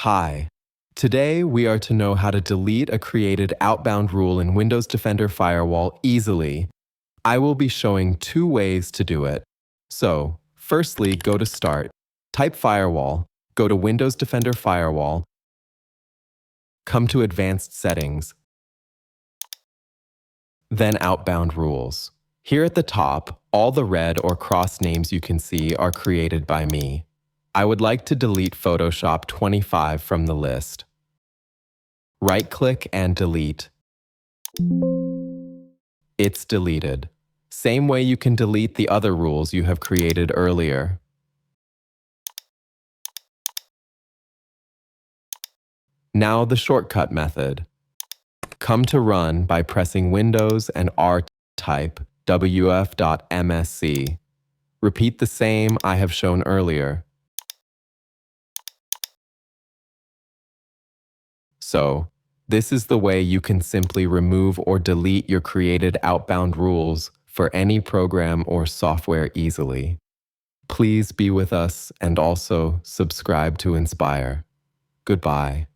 Hi. Today, we are to know how to delete a created outbound rule in Windows Defender Firewall easily. I will be showing 2 ways to do it. So, firstly, go to Start, type Firewall, go to Windows Defender Firewall, come to Advanced Settings, then Outbound Rules. Here at the top, all the red or cross names you can see are created by me. I would like to delete Photoshop 25 from the list. Right-click and delete. It's deleted. Same way you can delete the other rules you have created earlier. Now the shortcut method. Come to Run by pressing Windows and R, type wf.msc. Repeat the same I have shown earlier. So, this is the way you can simply remove or delete your created outbound rules for any program or software easily. Please be with us and also subscribe to Inspire. Goodbye.